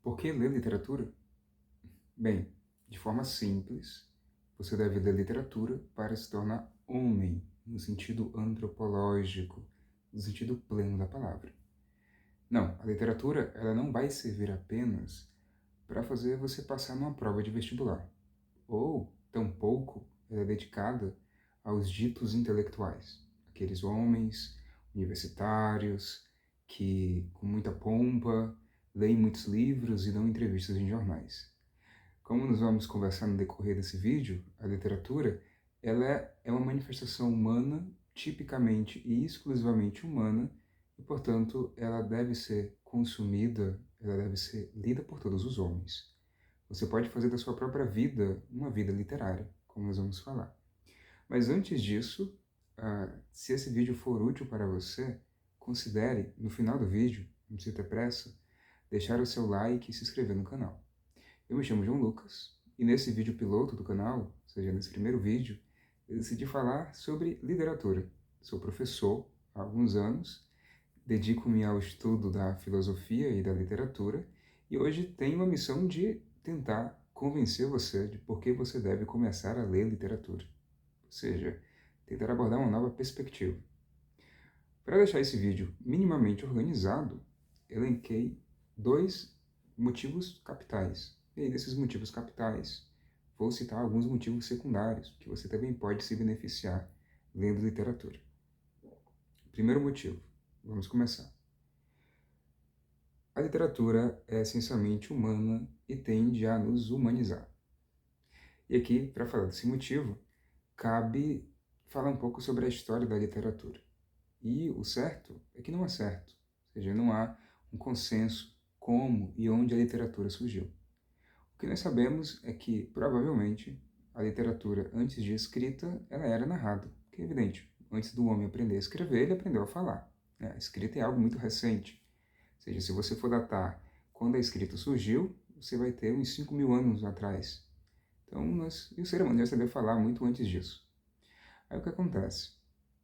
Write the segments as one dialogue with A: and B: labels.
A: Por que ler literatura? Bem, de forma simples, você deve ler literatura para se tornar homem, no sentido antropológico, no sentido pleno da palavra. Não, a literatura ela não vai servir apenas para fazer você passar numa prova de vestibular, ou, tampouco, ela é dedicada aos ditos intelectuais, aqueles homens universitários que, com muita pompa, leem muitos livros e dão entrevistas em jornais. Como nós vamos conversar no decorrer desse vídeo, a literatura ela é uma manifestação humana, tipicamente e exclusivamente humana, e, portanto, ela deve ser consumida, ela deve ser lida por todos os homens. Você pode fazer da sua própria vida uma vida literária, como nós vamos falar. Mas antes disso, se esse vídeo for útil para você, considere, no final do vídeo, não precisa ter pressa, deixar o seu like e se inscrever no canal. Eu me chamo João Lucas, e nesse vídeo piloto do canal, ou seja, nesse primeiro vídeo, eu decidi falar sobre literatura. Sou professor há alguns anos, dedico-me ao estudo da filosofia e da literatura, e hoje tenho a missão de tentar convencer você de por que você deve começar a ler literatura. Ou seja, tentar abordar uma nova perspectiva. Para deixar esse vídeo minimamente organizado, elenquei 2 motivos capitais. E aí, desses motivos capitais, vou citar alguns motivos secundários, que você também pode se beneficiar lendo literatura. Primeiro motivo, vamos começar. A literatura é essencialmente humana e tende a nos humanizar. E aqui, para falar desse motivo, cabe falar um pouco sobre a história da literatura. E o certo é que não é certo, ou seja, não há um consenso como e onde a literatura surgiu. O que nós sabemos é que, provavelmente, a literatura, antes de escrita, ela era narrada, que é evidente. Antes do homem aprender a escrever, ele aprendeu a falar. A escrita é algo muito recente. Ou seja, se você for datar quando a escrita surgiu, você vai ter uns 5.000 anos atrás. Então, e o ser humano já sabia falar muito antes disso. Aí o que acontece?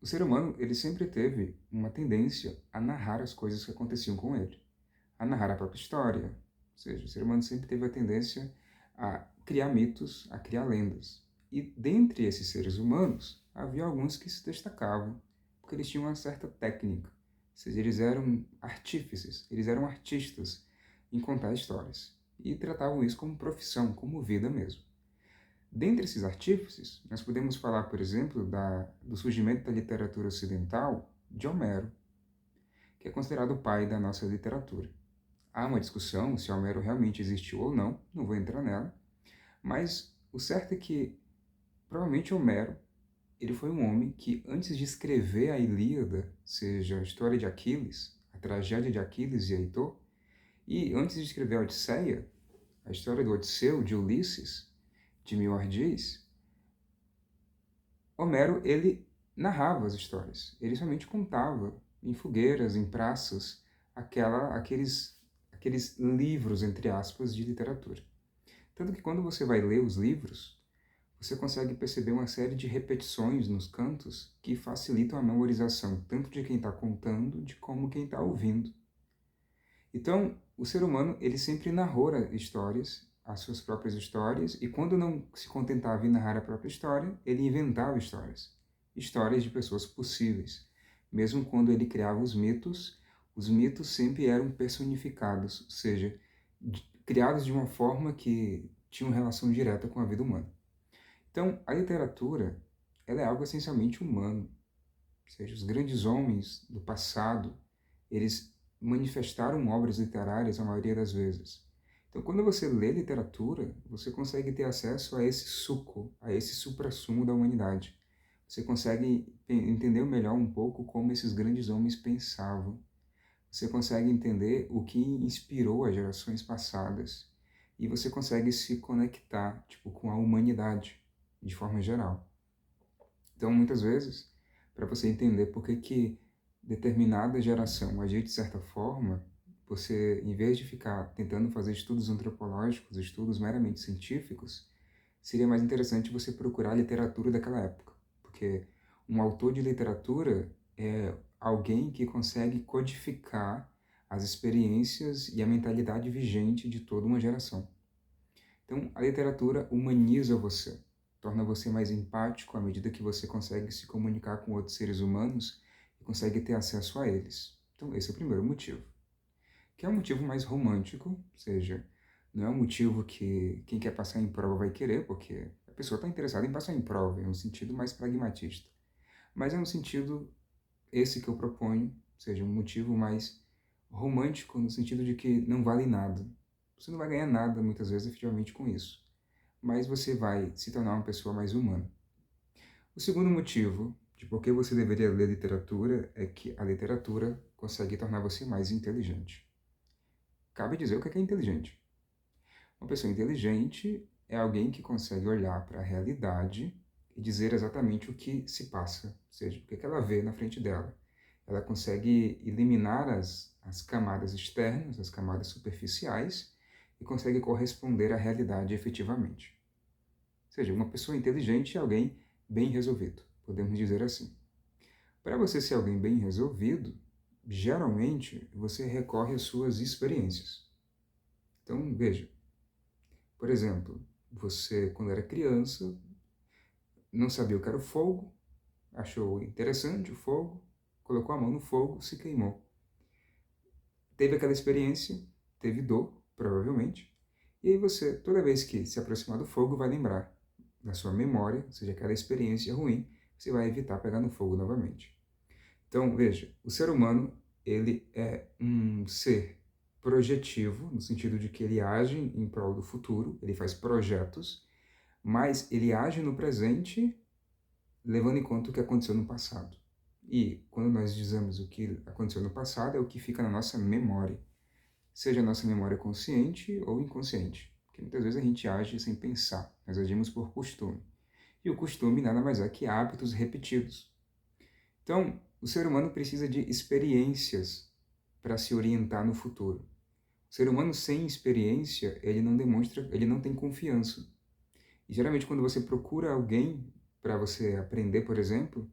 A: O ser humano, ele sempre teve uma tendência a narrar as coisas que aconteciam com ele, a narrar a própria história. Ou seja, o ser humano sempre teve a tendência a criar mitos, a criar lendas. E dentre esses seres humanos, havia alguns que se destacavam, porque eles tinham uma certa técnica. Ou seja, eles eram artífices, eles eram artistas em contar histórias. E tratavam isso como profissão, como vida mesmo. Dentre esses artífices, nós podemos falar, por exemplo, do surgimento da literatura ocidental de Homero, que é considerado o pai da nossa literatura. Há uma discussão se Homero realmente existiu ou não, não vou entrar nela, mas o certo é que, provavelmente, Homero ele foi um homem que, antes de escrever a Ilíada, seja a história de Aquiles, a tragédia de Aquiles e Heitor, e antes de escrever a Odisseia, a história do Odisseu, de Ulisses, de Milhardiz, Homero, ele narrava as histórias. Ele somente contava em fogueiras, em praças, aqueles livros, entre aspas, de literatura. Tanto que quando você vai ler os livros, você consegue perceber uma série de repetições nos cantos que facilitam a memorização, tanto de quem está contando, de como quem está ouvindo. Então, o ser humano, ele sempre narrou histórias, as suas próprias histórias, e quando não se contentava em narrar a própria história, ele inventava histórias. Histórias de pessoas possíveis. Mesmo quando ele criava os mitos sempre eram personificados, ou seja, criados de uma forma que tinha uma relação direta com a vida humana. Então, a literatura, ela é algo essencialmente humano. Ou seja, os grandes homens do passado, eles manifestaram obras literárias a maioria das vezes. Então, quando você lê literatura, você consegue ter acesso a esse suco, a esse suprassumo da humanidade. Você consegue entender melhor um pouco como esses grandes homens pensavam. Você consegue entender o que inspirou as gerações passadas. E você consegue se conectar, com a humanidade, de forma geral. Então, muitas vezes, para você entender por que determinada geração agia de certa forma, você, em vez de ficar tentando fazer estudos antropológicos, estudos meramente científicos, seria mais interessante você procurar a literatura daquela época. Porque um autor de literatura é alguém que consegue codificar as experiências e a mentalidade vigente de toda uma geração. Então, a literatura humaniza você, torna você mais empático à medida que você consegue se comunicar com outros seres humanos e consegue ter acesso a eles. Então, esse é o primeiro motivo. Que é um motivo mais romântico, ou seja, não é um motivo que quem quer passar em prova vai querer, porque a pessoa está interessada em passar em prova, é um sentido mais pragmatista. Mas é um sentido, esse que eu proponho, ou seja, um motivo mais romântico no sentido de que não vale nada. Você não vai ganhar nada, muitas vezes, efetivamente, com isso. Mas você vai se tornar uma pessoa mais humana. O segundo motivo de por que você deveria ler literatura é que a literatura consegue tornar você mais inteligente. Cabe dizer o que é inteligente. Uma pessoa inteligente é alguém que consegue olhar para a realidade e dizer exatamente o que se passa, ou seja, o que ela vê na frente dela. Ela consegue eliminar as camadas externas, as camadas superficiais, e consegue corresponder à realidade efetivamente. Ou seja, uma pessoa inteligente é alguém bem resolvido, podemos dizer assim. Para você ser alguém bem resolvido, geralmente você recorre às suas experiências. Então, veja, por exemplo, você, quando era criança, não sabia o que era o fogo, achou interessante o fogo, colocou a mão no fogo, se queimou. Teve aquela experiência, teve dor, provavelmente, e aí você, toda vez que se aproximar do fogo, vai lembrar da sua memória, ou seja, aquela experiência ruim, você vai evitar pegar no fogo novamente. Então, veja, o ser humano, ele é um ser projetivo, no sentido de que ele age em prol do futuro, ele faz projetos, mas ele age no presente levando em conta o que aconteceu no passado. E quando nós dizemos o que aconteceu no passado, é o que fica na nossa memória, seja a nossa memória consciente ou inconsciente, porque muitas vezes a gente age sem pensar, nós agimos por costume. E o costume nada mais é que hábitos repetidos. Então, o ser humano precisa de experiências para se orientar no futuro. O ser humano sem experiência, ele não demonstra, ele não tem confiança. E geralmente quando você procura alguém para você aprender, por exemplo,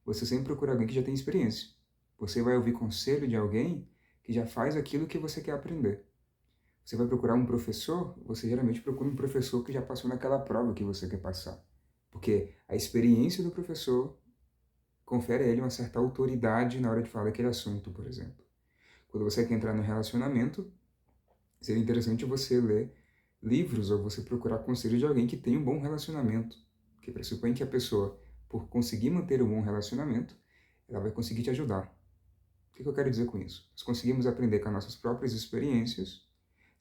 A: você sempre procura alguém que já tem experiência. Você vai ouvir conselho de alguém que já faz aquilo que você quer aprender. Você vai procurar um professor, você geralmente procura um professor que já passou naquela prova que você quer passar. Porque a experiência do professor confere a ele uma certa autoridade na hora de falar daquele assunto, por exemplo. Quando você quer entrar no relacionamento, seria interessante você ler livros ou você procurar conselho de alguém que tenha um bom relacionamento, que pressupõe que a pessoa, por conseguir manter um bom relacionamento, ela vai conseguir te ajudar. O que eu quero dizer com isso? Nós conseguimos aprender com as nossas próprias experiências.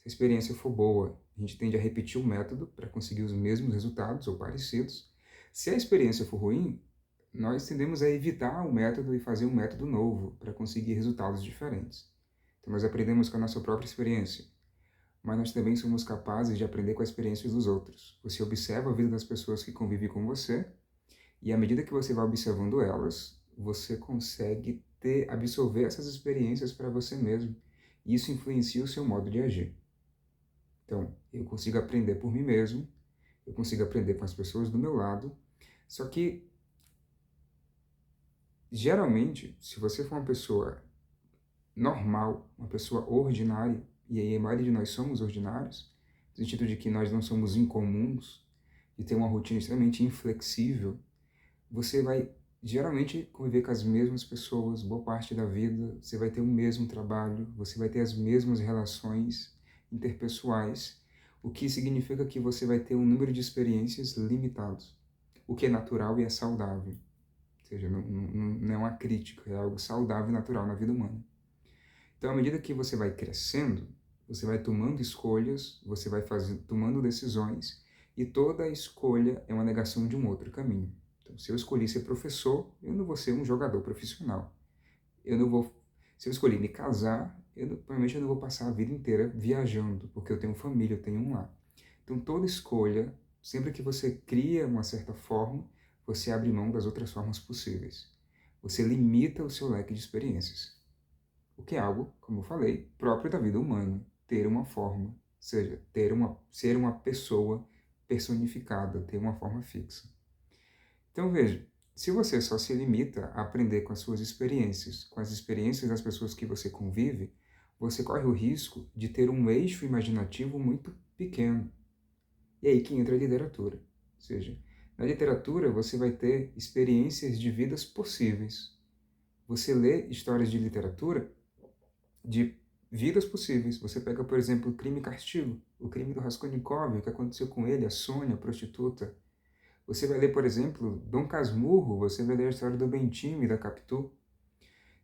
A: Se a experiência for boa, a gente tende a repetir o método para conseguir os mesmos resultados ou parecidos. Se a experiência for ruim, nós tendemos a evitar o método e fazer um método novo para conseguir resultados diferentes. Então, nós aprendemos com a nossa própria experiência, mas nós também somos capazes de aprender com a experiência dos outros. Você observa a vida das pessoas que convivem com você, e à medida que você vai observando elas, você consegue absorver essas experiências para você mesmo. E isso influencia o seu modo de agir. Então, eu consigo aprender por mim mesmo, eu consigo aprender com as pessoas do meu lado, só que geralmente, se você for uma pessoa normal, uma pessoa ordinária, e aí a maioria de nós somos ordinários, no sentido de que nós não somos incomuns, de ter uma rotina extremamente inflexível, você vai geralmente conviver com as mesmas pessoas boa parte da vida, você vai ter o mesmo trabalho, você vai ter as mesmas relações interpessoais, o que significa que você vai ter um número de experiências limitados, o que é natural e é saudável. Ou seja, não é uma crítica, é algo saudável e natural na vida humana. Então, à medida que você vai crescendo, você vai tomando escolhas, você vai tomando decisões, e toda escolha é uma negação de um outro caminho. Então, se eu escolhi ser professor, eu não vou ser um jogador profissional. Se eu escolhi me casar, provavelmente eu não vou passar a vida inteira viajando, porque eu tenho família, eu tenho um lar. Então, toda escolha, sempre que você cria uma certa forma, você abre mão das outras formas possíveis. Você limita o seu leque de experiências. O que é algo, como eu falei, próprio da vida humana, ter uma forma, ou seja, ser uma pessoa personificada, ter uma forma fixa. Então veja, se você só se limita a aprender com as suas experiências, com as experiências das pessoas que você convive, você corre o risco de ter um eixo imaginativo muito pequeno. E aí que entra a literatura. Ou seja, na literatura você vai ter experiências de vidas possíveis. Você lê histórias de literatura de vidas possíveis. Você pega, por exemplo, o Crime e Castigo, o crime do Raskolnikov, o que aconteceu com ele, a Sônia, a prostituta. Você vai ler, por exemplo, Dom Casmurro, você vai ler a história do Bentinho e da Capitu.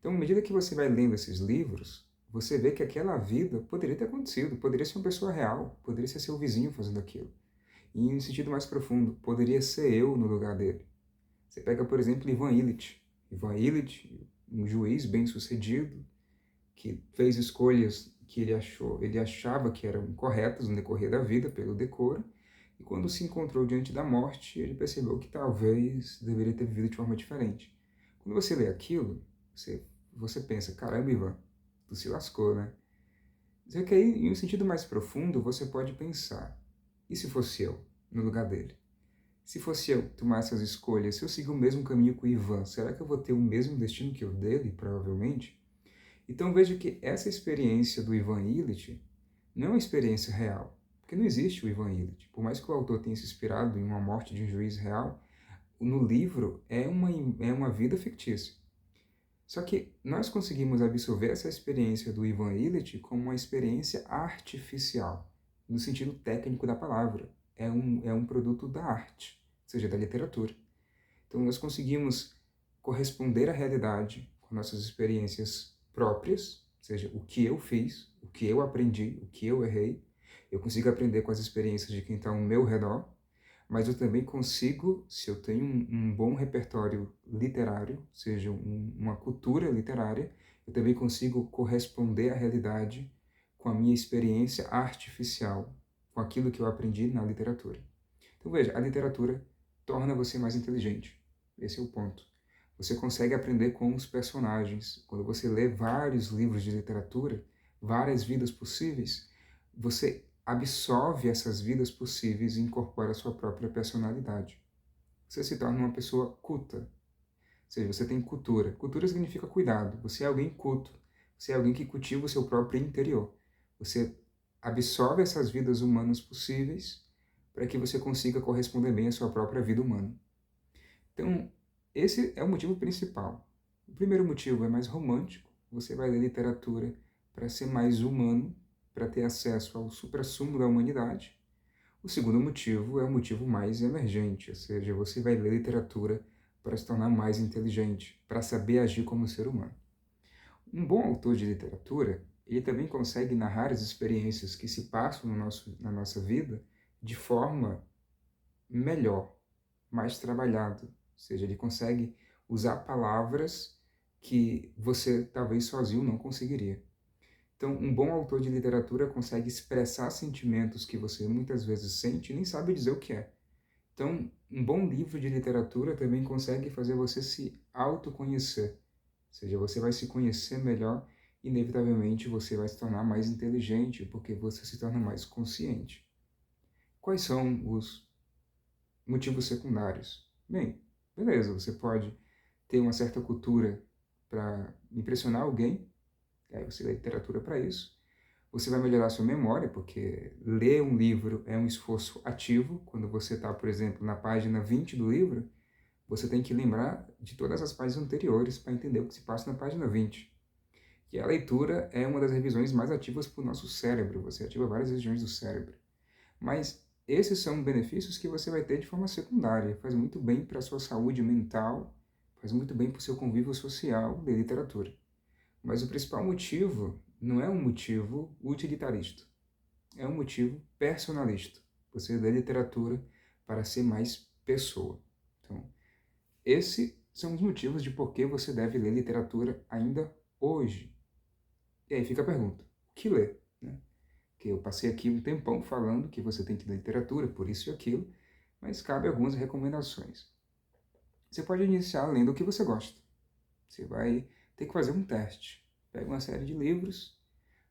A: Então, à medida que você vai lendo esses livros, você vê que aquela vida poderia ter acontecido, poderia ser uma pessoa real, poderia ser seu vizinho fazendo aquilo. E em um sentido mais profundo, poderia ser eu no lugar dele. Você pega, por exemplo, Ivan Illich. Ivan Illich, um juiz bem-sucedido, que fez escolhas que ele achava que eram corretas no decorrer da vida, pelo decoro, e quando se encontrou diante da morte, ele percebeu que talvez deveria ter vivido de forma diferente. Quando você lê aquilo, você pensa, caramba, Ivan, tu se lascou, né? Só que aí, em um sentido mais profundo, você pode pensar, e se fosse eu, no lugar dele? Se fosse eu que tomasse as escolhas, se eu seguir o mesmo caminho que o Ivan, será que eu vou ter o mesmo destino que o dele, provavelmente? Então veja que essa experiência do Ivan Illich não é uma experiência real, porque não existe o Ivan Illich. Por mais que o autor tenha se inspirado em uma morte de um juiz real, no livro é uma vida fictícia. Só que nós conseguimos absorver essa experiência do Ivan Illich como uma experiência artificial, no sentido técnico da palavra. É um produto da arte, ou seja, da literatura. Então nós conseguimos corresponder à realidade com nossas experiências próprias, ou seja, o que eu fiz, o que eu aprendi, o que eu errei. Eu consigo aprender com as experiências de quem está ao meu redor, mas eu também consigo, se eu tenho um bom repertório literário, ou seja, uma cultura literária, eu também consigo corresponder à realidade com a minha experiência artificial, com aquilo que eu aprendi na literatura. Então veja, a literatura torna você mais inteligente. Esse é o ponto. Você consegue aprender com os personagens. Quando você lê vários livros de literatura, várias vidas possíveis, você absorve essas vidas possíveis e incorpora a sua própria personalidade. Você se torna uma pessoa culta. Ou seja, você tem cultura. Cultura significa cuidado. Você é alguém culto. Você é alguém que cultiva o seu próprio interior. Você absorve essas vidas humanas possíveis para que você consiga corresponder bem à sua própria vida humana. Então, esse é o motivo principal. O primeiro motivo é mais romântico. Você vai ler literatura para ser mais humano, para ter acesso ao suprassumo da humanidade. O segundo motivo é o motivo mais emergente, ou seja, você vai ler literatura para se tornar mais inteligente, para saber agir como ser humano. Um bom autor de literatura, ele também consegue narrar as experiências que se passam na nossa vida de forma melhor, mais trabalhada. Ou seja, ele consegue usar palavras que você talvez sozinho não conseguiria. Então, um bom autor de literatura consegue expressar sentimentos que você muitas vezes sente e nem sabe dizer o que é. Então, um bom livro de literatura também consegue fazer você se autoconhecer. Ou seja, você vai se conhecer melhor e, inevitavelmente, você vai se tornar mais inteligente, porque você se torna mais consciente. Quais são os motivos secundários? Bem, beleza, você pode ter uma certa cultura para impressionar alguém, e aí você lê literatura para isso. Você vai melhorar a sua memória, porque ler um livro é um esforço ativo. Quando você está, por exemplo, na página 20 do livro, você tem que lembrar de todas as páginas anteriores para entender o que se passa na página 20. E a leitura é uma das revisões mais ativas para o nosso cérebro. Você ativa várias regiões do cérebro. Mas esses são benefícios que você vai ter de forma secundária. Faz muito bem para a sua saúde mental, faz muito bem para o seu convívio social ler literatura. Mas o principal motivo não é um motivo utilitarista, é um motivo personalista. Você lê literatura para ser mais pessoa. Então, esses são os motivos de por que você deve ler literatura ainda hoje. E aí fica a pergunta, o que ler? Né? Que eu passei aqui um tempão falando que você tem que ler literatura, por isso e aquilo, mas cabe algumas recomendações. Você pode iniciar lendo o que você gosta. Você vai ter que fazer um teste. Pega uma série de livros.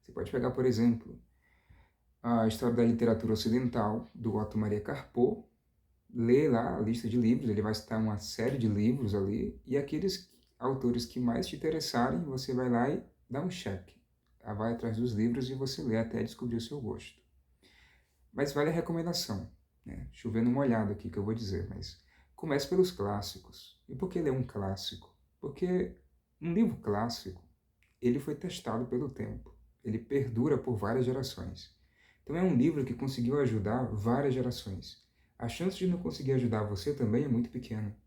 A: Você pode pegar, por exemplo, a História da Literatura Ocidental, do Otto Maria Carpo. Lê lá a lista de livros, ele vai citar uma série de livros ali, e aqueles autores que mais te interessarem, você vai lá e dá um check. vai atrás dos livros e você lê até descobrir o seu gosto. Mas vale a recomendação, né? Chovendo molhado aqui que eu vou dizer, mas comece pelos clássicos. E por que ler um clássico? Porque um livro clássico, ele foi testado pelo tempo. Ele perdura por várias gerações. Então é um livro que conseguiu ajudar várias gerações. A chance de não conseguir ajudar você também é muito pequena.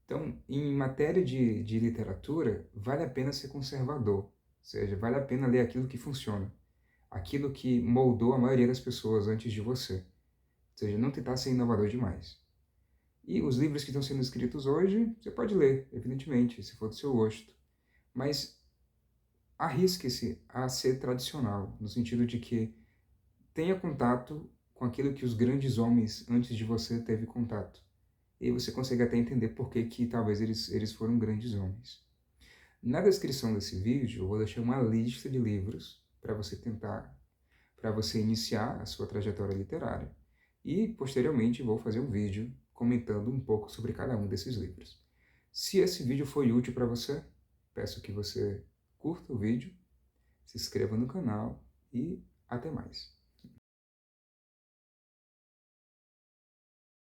A: Então, em matéria de literatura, vale a pena ser conservador. Ou seja, vale a pena ler aquilo que funciona. Aquilo que moldou a maioria das pessoas antes de você. Ou seja, não tentar ser inovador demais. E os livros que estão sendo escritos hoje, você pode ler, evidentemente, se for do seu gosto. Mas arrisque-se a ser tradicional, no sentido de que tenha contato com aquilo que os grandes homens antes de você teve contato. E aí você consegue até entender por que talvez eles foram grandes homens. Na descrição desse vídeo, eu vou deixar uma lista de livros para você iniciar a sua trajetória literária. E, posteriormente, vou fazer um vídeo comentando um pouco sobre cada um desses livros. Se esse vídeo foi útil para você, peço que você curta o vídeo, se inscreva no canal e até mais.